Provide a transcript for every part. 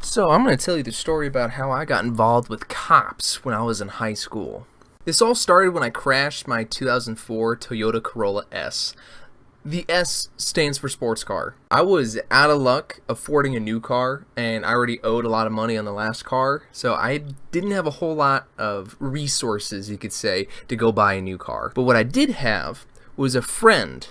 So I'm going to tell you the story about how I got involved with cops when I was in high school. This all started when I crashed my 2004 Toyota Corolla S. The S stands for sports car. I was out of luck affording a new car, and I already owed a lot of money on the last car, so I didn't have a whole lot of resources, you could say, to go buy a new car. But what I did have was a friend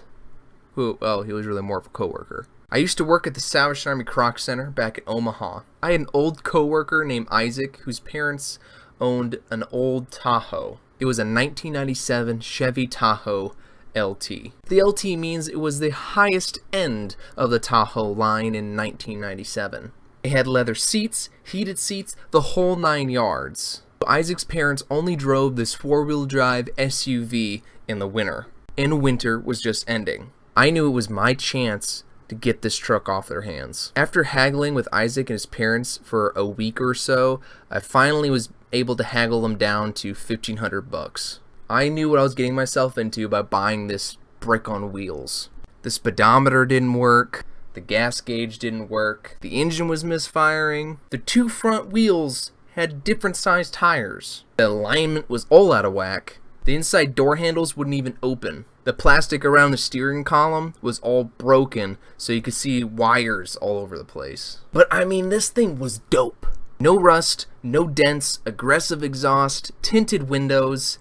who, well, he was really more of a coworker. I used to work at the Salvation Army Croc Center back in Omaha. I had an old coworker named Isaac whose parents owned an old Tahoe. It was a 1997 Chevy Tahoe LT. The LT means it was the highest end of the Tahoe line in 1997. It had leather seats, heated seats, the whole 9 yards. Isaac's parents only drove this four-wheel drive SUV in the winter, and winter was just ending. I knew it was my chance to get this truck off their hands. After haggling with Isaac and his parents for a week or so, I finally was able to haggle them down to $1,500. I knew what I was getting myself into by buying this brick on wheels. The speedometer didn't work, the gas gauge didn't work, the engine was misfiring, the two front wheels had different sized tires, the alignment was all out of whack, the inside door handles wouldn't even open. The plastic around the steering column was all broken, so you could see wires all over the place. But I mean, this thing was dope. No rust, no dents, aggressive exhaust, tinted windows,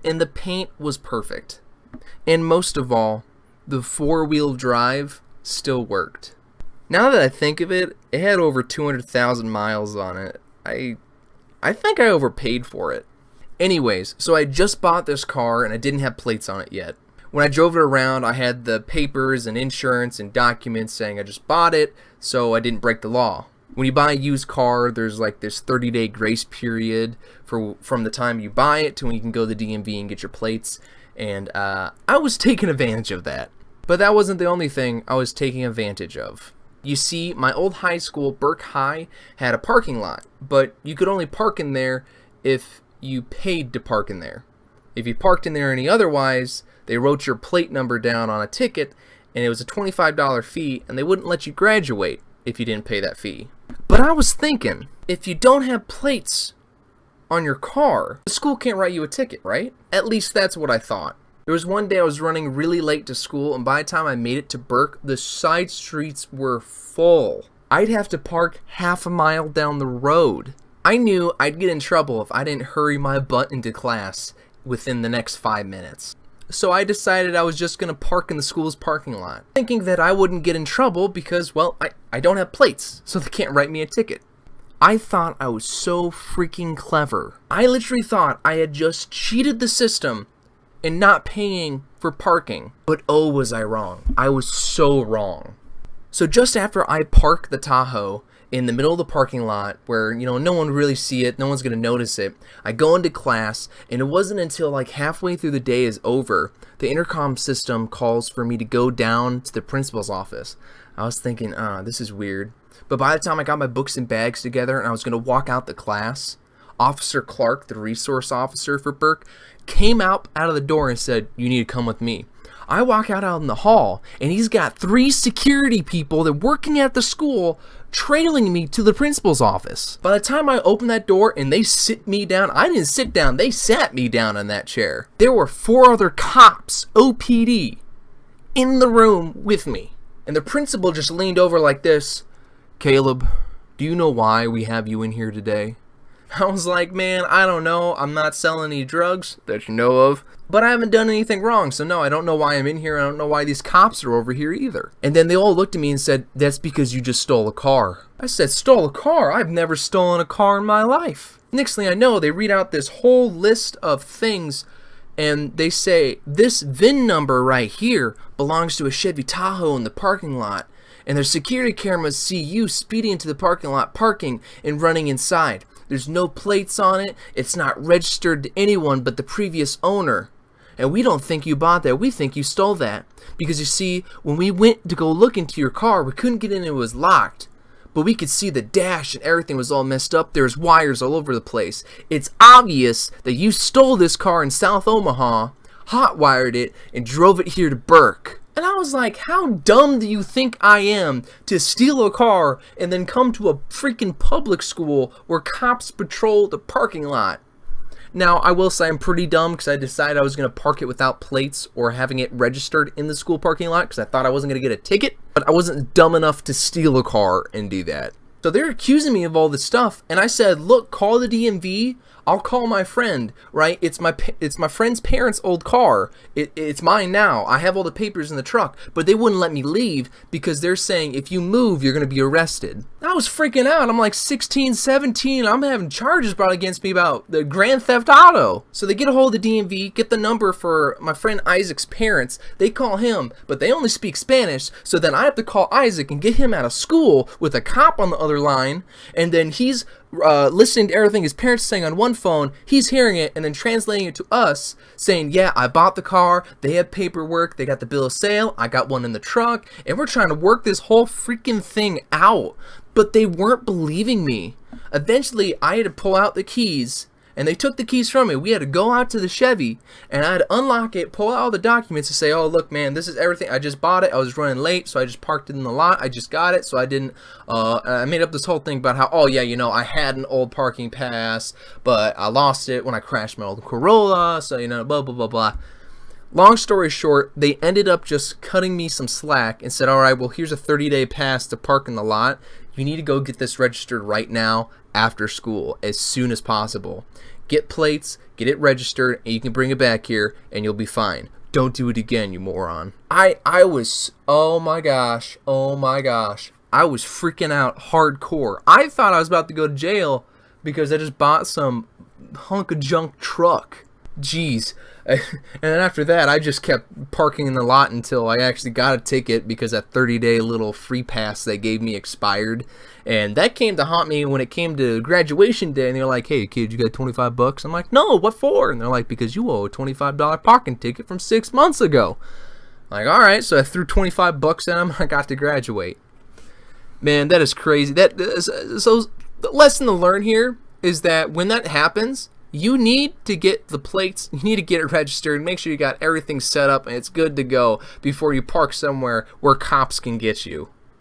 and the paint was perfect. And most of all, the four-wheel drive still worked. Now that I think of it, it had over 200,000 miles on it. I think I overpaid for it. Anyways, so I just bought this car and I didn't have plates on it yet. When I drove it around, I had the papers and insurance and documents saying I just bought it, so I didn't break the law. When you buy a used car, there's like this 30-day grace period from the time you buy it to when you can go to the DMV and get your plates, and I was taking advantage of that. But that wasn't the only thing I was taking advantage of. You see, my old high school, Burke High, had a parking lot, but you could only park in there if you paid to park in there. If you parked in there any otherwise, they wrote your plate number down on a ticket, and it was a $25 fee, and they wouldn't let you graduate if you didn't pay that fee. But I was thinking, if you don't have plates on your car, the school can't write you a ticket, right? At least that's what I thought. There was one day I was running really late to school, and by the time I made it to Burke, the side streets were full. I'd have to park half a mile down the road. I knew I'd get in trouble if I didn't hurry my butt into class within the next 5 minutes. So I decided I was just going to park in the school's parking lot, thinking that I wouldn't get in trouble because, well, I don't have plates, so they can't write me a ticket. I thought I was so freaking clever. I literally thought I had just cheated the system in not paying for parking. But oh, was I wrong. I was so wrong. So just after I parked the Tahoe in the middle of the parking lot where, no one would really see it, no one's going to notice it, I go into class, and it wasn't until like halfway through the day is over, the intercom system calls for me to go down to the principal's office. I was thinking, this is weird. But by the time I got my books and bags together and I was going to walk out the class, Officer Clark, the resource officer for Burke, came out of the door and said, "You need to come with me." I walk out in the hall, and he's got 3 security people that working at the school trailing me to the principal's office. By the time I opened that door and they sit me down, I didn't sit down, they sat me down in that chair. There were 4 other cops, OPD, in the room with me. And the principal just leaned over like this. "Caleb, do you know why we have you in here today?" I was like, man, I don't know. I'm not selling any drugs that you know of. But I haven't done anything wrong, so no, I don't know why I'm in here. I don't know why these cops are over here either. And then they all looked at me and said, "That's because you just stole a car." I said, "Stole a car? I've never stolen a car in my life." Next thing I know, they read out this whole list of things, and they say, "This VIN number right here belongs to a Chevy Tahoe in the parking lot. And their security cameras see you speeding into the parking lot, parking, and running inside. There's no plates on it. It's not registered to anyone but the previous owner. And we don't think you bought that. We think you stole that. Because you see, when we went to go look into your car, we couldn't get in. It was locked. But we could see the dash and everything was all messed up. There's wires all over the place. It's obvious that you stole this car in South Omaha, hot-wired it, and drove it here to Burke." And I was like, how dumb do you think I am to steal a car and then come to a freaking public school where cops patrol the parking lot? Now, I will say I'm pretty dumb because I decided I was going to park it without plates or having it registered in the school parking lot because I thought I wasn't going to get a ticket, but I wasn't dumb enough to steal a car and do that. So they're accusing me of all this stuff, and I said, look, call the DMV. I'll call my friend, right? It's my friend's parents' old car. It's mine now. I have all the papers in the truck, but they wouldn't let me leave because they're saying if you move, you're going to be arrested. I was freaking out. I'm like 16, 17. I'm having charges brought against me about the Grand Theft Auto. So they get a hold of the DMV, get the number for my friend Isaac's parents. They call him, but they only speak Spanish. So then I have to call Isaac and get him out of school with a cop on the other line, and then he's listening to everything his parents are saying on one phone, he's hearing it and then translating it to us, saying, yeah, I bought the car, they have paperwork, they got the bill of sale, I got one in the truck, and we're trying to work this whole freaking thing out. But they weren't believing me. Eventually, I had to pull out the keys, and they took the keys from me. We had to go out to the Chevy, and I had to unlock it, pull out all the documents, and say, oh, look, man, this is everything. I just bought it. I was running late, so I just parked it in the lot. I just got it, so I didn't, I made up this whole thing about how, oh, yeah, you know, I had an old parking pass, but I lost it when I crashed my old Corolla, so, you know, blah, blah, blah, blah. Long story short, they ended up just cutting me some slack and said, all right, well, here's a 30-day pass to park in the lot. You need to go get this registered right now after school as soon as possible. Get plates, get it registered, and you can bring it back here, and you'll be fine. Don't do it again, you moron. I was, oh my gosh, I was freaking out hardcore. I thought I was about to go to jail because I just bought some hunk of junk truck. Jeez. And then after that, I just kept parking in the lot until I actually got a ticket because that 30-day little free pass they gave me expired. And that came to haunt me when it came to graduation day. And they're like, hey, kid, you got $25? I'm like, no, what for? And they're like, because you owe a $25 parking ticket from 6 months ago. I'm like, all right. So I threw $25 at them. I got to graduate. Man, that is crazy. So the lesson to learn here is that when that happens, you need to get the plates, you need to get it registered, make sure you got everything set up and it's good to go before you park somewhere where cops can get you.